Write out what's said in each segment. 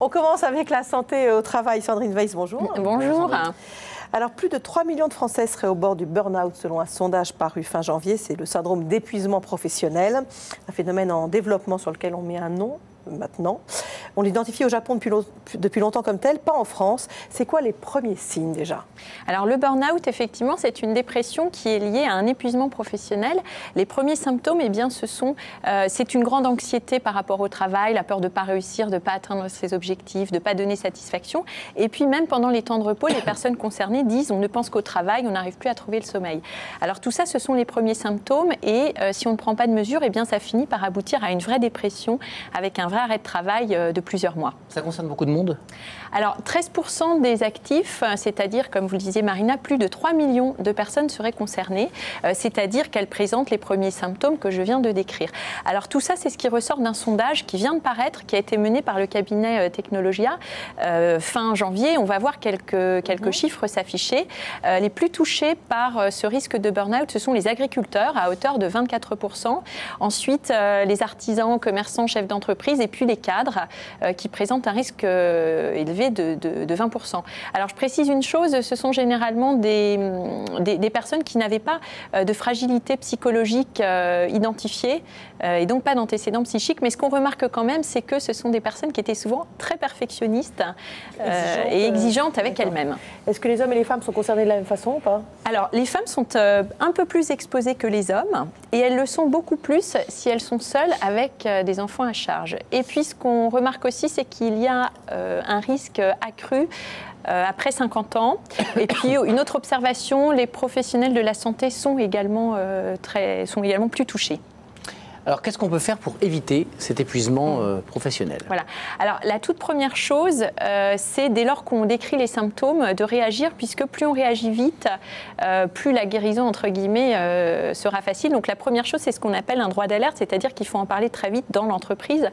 On commence avec la santé au travail. Sandrine Weiss, bonjour. Bonjour. Alors, plus de 3 millions de Français seraient au bord du burn-out selon un sondage paru fin janvier. C'est le syndrome d'épuisement professionnel, un phénomène en développement sur lequel on met un nom maintenant. On l'identifie au Japon depuis longtemps comme tel, pas en France. C'est quoi les premiers signes déjà? Alors le burn-out, effectivement, c'est une dépression qui est liée à un épuisement professionnel. Les premiers symptômes, eh bien, c'est une grande anxiété par rapport au travail, la peur de ne pas réussir, de ne pas atteindre ses objectifs, de ne pas donner satisfaction. Et puis même pendant les temps de repos, les personnes concernées disent on ne pense qu'au travail, on n'arrive plus à trouver le sommeil. Alors tout ça, ce sont les premiers symptômes et si on ne prend pas de mesures, eh bien, ça finit par aboutir à une vraie dépression avec un vrai arrêt de travail de plusieurs mois. Ça concerne beaucoup de monde? Alors 13% des actifs, c'est-à-dire, comme vous le disiez Marina, plus de 3 millions de personnes seraient concernées, c'est-à-dire qu'elles présentent les premiers symptômes que je viens de décrire. Alors tout ça, c'est ce qui ressort d'un sondage qui vient de paraître, qui a été mené par le cabinet Technologia fin janvier. On va voir quelques chiffres s'afficher. Les plus touchés par ce risque de burn-out, ce sont les agriculteurs à hauteur de 24%. Ensuite, les artisans, commerçants, chefs d'entreprise et puis les cadres qui présentent un risque élevé de 20%. Alors je précise une chose, ce sont généralement des personnes qui n'avaient pas de fragilité psychologique identifiée et donc pas d'antécédents psychiques. Mais ce qu'on remarque quand même, c'est que ce sont des personnes qui étaient souvent très perfectionnistes et exigeantes avec elles-mêmes. Est-ce que les hommes et les femmes sont concernés de la même façon ou pas? Alors les femmes sont un peu plus exposées que les hommes et elles le sont beaucoup plus si elles sont seules avec des enfants à charge. Et puis ce qu'on remarque aussi, c'est qu'il y a un risque accru après 50 ans. Et puis une autre observation, les professionnels de la santé sont également plus touchés. Alors, qu'est-ce qu'on peut faire pour éviter cet épuisement professionnel? Voilà. Alors, la toute première chose, c'est dès lors qu'on décrit les symptômes, de réagir, puisque plus on réagit vite, plus la guérison, entre guillemets, sera facile. Donc, la première chose, c'est ce qu'on appelle un droit d'alerte, c'est-à-dire qu'il faut en parler très vite dans l'entreprise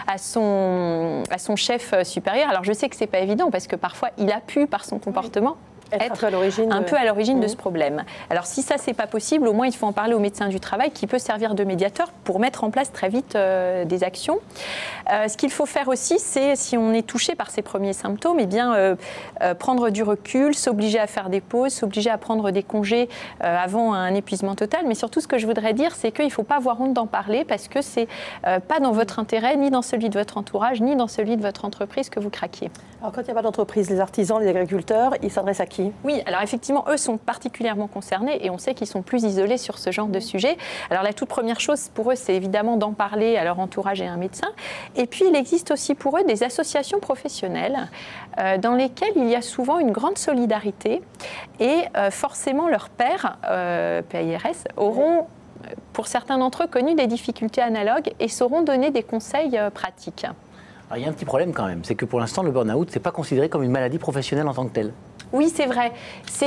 à son chef supérieur. Alors, je sais que ce n'est pas évident, parce que parfois, il a pu, par son comportement, être un peu à l'origine de ce problème. Alors si ça c'est pas possible, au moins il faut en parler au médecin du travail qui peut servir de médiateur pour mettre en place très vite des actions. Ce qu'il faut faire aussi, c'est si on est touché par ces premiers symptômes, eh bien prendre du recul, s'obliger à faire des pauses, s'obliger à prendre des congés avant un épuisement total. Mais surtout ce que je voudrais dire, c'est qu'il ne faut pas avoir honte d'en parler parce que c'est pas dans votre intérêt, ni dans celui de votre entourage, ni dans celui de votre entreprise que vous craquiez. Alors quand il n'y a pas d'entreprise, les artisans, les agriculteurs, ils s'adressent à qui? Oui, alors effectivement, eux sont particulièrement concernés et on sait qu'ils sont plus isolés sur ce genre de sujet. Alors la toute première chose pour eux, c'est évidemment d'en parler à leur entourage et à un médecin. Et puis il existe aussi pour eux des associations professionnelles dans lesquelles il y a souvent une grande solidarité et forcément leurs pairs, PAIRS, auront pour certains d'entre eux connu des difficultés analogues et sauront donner des conseils pratiques. Alors, il y a un petit problème quand même, c'est que pour l'instant le burn-out, ce n'est pas considéré comme une maladie professionnelle en tant que telle. Oui, c'est vrai. Ce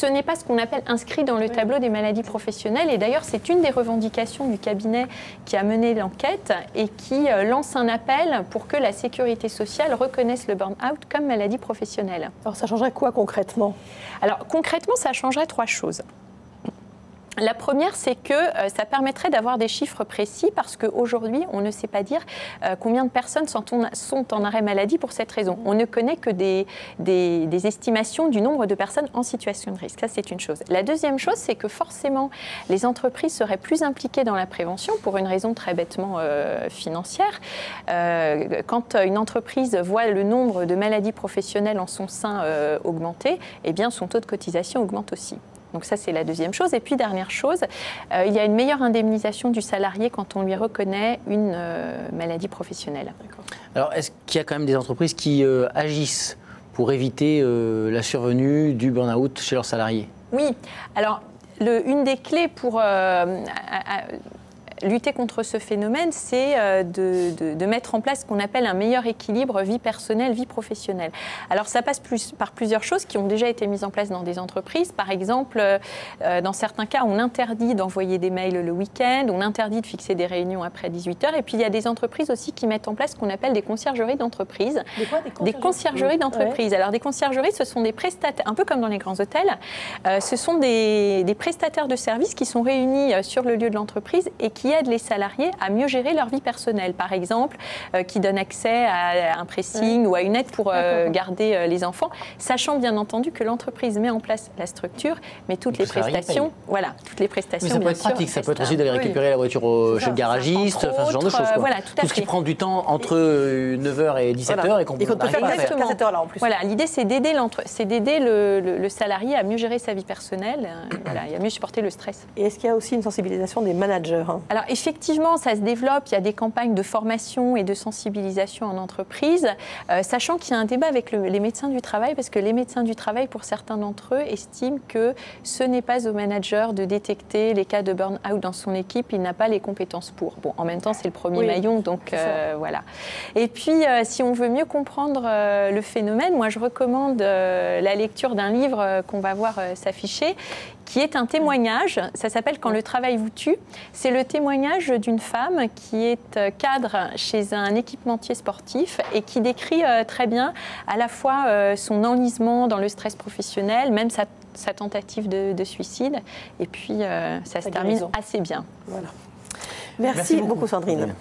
n'est pas ce qu'on appelle inscrit dans le tableau des maladies professionnelles. Et d'ailleurs, c'est une des revendications du cabinet qui a mené l'enquête et qui lance un appel pour que la sécurité sociale reconnaisse le burn-out comme maladie professionnelle. Alors, ça changerait quoi concrètement? Alors, concrètement, ça changerait 3 choses. La première, c'est que ça permettrait d'avoir des chiffres précis parce qu'aujourd'hui, on ne sait pas dire combien de personnes sont en arrêt maladie pour cette raison. On ne connaît que des estimations du nombre de personnes en situation de risque. Ça, c'est une chose. La deuxième chose, c'est que forcément, les entreprises seraient plus impliquées dans la prévention pour une raison très bêtement financière. Quand une entreprise voit le nombre de maladies professionnelles en son sein augmenter, eh bien, son taux de cotisation augmente aussi. Donc ça, c'est la deuxième chose. Et puis, dernière chose, il y a une meilleure indemnisation du salarié quand on lui reconnaît une maladie professionnelle. Alors, est-ce qu'il y a quand même des entreprises qui agissent pour éviter la survenue du burn-out chez leurs salariés? Oui. Alors, une des clés pour lutter contre ce phénomène, c'est de mettre en place ce qu'on appelle un meilleur équilibre vie personnelle, vie professionnelle. Alors ça passe par plusieurs choses qui ont déjà été mises en place dans des entreprises. Par exemple, dans certains cas, on interdit d'envoyer des mails le week-end, on interdit de fixer des réunions après 18h. Et puis il y a des entreprises aussi qui mettent en place ce qu'on appelle des conciergeries d'entreprise. Des conciergeries d'entreprise. Ouais. Alors des conciergeries, ce sont des prestataires, un peu comme dans les grands hôtels, ce sont des prestataires de services qui sont réunis sur le lieu de l'entreprise et qui qui aide les salariés à mieux gérer leur vie personnelle. Par exemple, qui donne accès à un pressing ou à une aide pour garder les enfants, sachant bien entendu que l'entreprise met en place la structure, mais toutes les prestations, toutes les prestations. Mais ça peut être pratique, ça peut être aussi d'aller récupérer la voiture chez le garagiste, enfin, ce genre de choses. Voilà, tout ce qui prend du temps entre 9h et 17h et qu'on peut faire à cette heure-là en plus. Voilà, l'idée c'est d'aider le salarié à mieux gérer sa vie personnelle, et à mieux supporter le stress. Et est-ce qu'il y a aussi une sensibilisation des managers? Alors effectivement, ça se développe, il y a des campagnes de formation et de sensibilisation en entreprise, sachant qu'il y a un débat avec les médecins du travail, parce que les médecins du travail, pour certains d'entre eux, estiment que ce n'est pas au manager de détecter les cas de burn-out dans son équipe, il n'a pas les compétences pour. Bon, en même temps, c'est le premier maillon, donc voilà. Et puis, si on veut mieux comprendre le phénomène, moi je recommande la lecture d'un livre qu'on va voir s'afficher, qui est un témoignage. Ça s'appelle « Quand le travail vous tue ». C'est le témoignage d'une femme qui est cadre chez un équipementier sportif et qui décrit très bien à la fois son enlisement dans le stress professionnel, même sa tentative de suicide. Et puis, ça se termine assez bien. Voilà. Merci beaucoup, Sandrine.